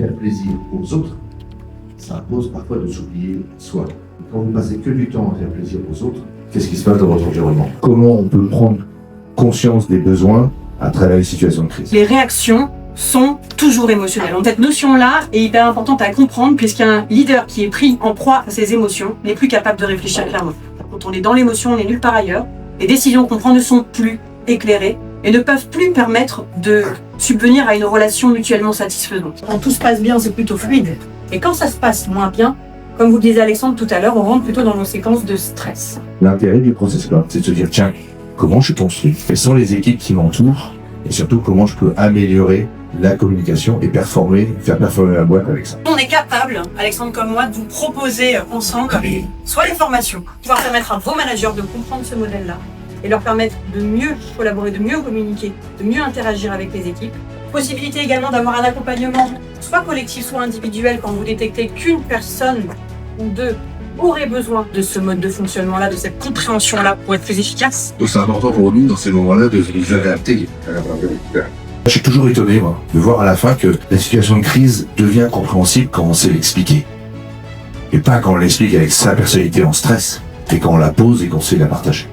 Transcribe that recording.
faire plaisir aux autres, ça impose parfois de s'oublier soi. Quand vous passez que du temps à faire plaisir aux autres, qu'est-ce qui se passe dans votre environnement? Comment on peut prendre conscience des besoins à travers les situations de crise? Les réactions sont toujours émotionnelles. Donc cette notion-là est hyper importante à comprendre puisqu'un leader qui est pris en proie à ses émotions n'est plus capable de réfléchir clairement. Quand on est dans l'émotion, on est nulle part ailleurs. Les décisions qu'on prend ne sont plus éclairées et ne peuvent plus permettre de subvenir à une relation mutuellement satisfaisante. Quand tout se passe bien, c'est plutôt fluide. Et quand ça se passe moins bien, comme vous le disait Alexandre tout à l'heure, on rentre plutôt dans nos séquences de stress. L'intérêt du process club, c'est de se dire, tiens, comment je suis construit? Quelles sont les équipes qui m'entourent? Et surtout, comment je peux améliorer la communication et faire performer la boîte avec ça. On est capable, Alexandre comme moi, de vous proposer ensemble soit les formations, pouvoir permettre à vos managers de comprendre ce modèle-là et leur permettre de mieux collaborer, de mieux communiquer, de mieux interagir avec les équipes. Possibilité également d'avoir un accompagnement, soit collectif, soit individuel, quand vous détectez qu'une personne ou deux aurait besoin de ce mode de fonctionnement-là, de cette compréhension-là pour être plus efficace. Donc c'est important pour nous, dans ces moments-là, de nous adapter à la parole. Je suis toujours étonné, moi, de voir à la fin que la situation de crise devient compréhensible quand on sait l'expliquer. Et pas quand on l'explique avec sa personnalité en stress, et quand on la pose et qu'on sait la partager.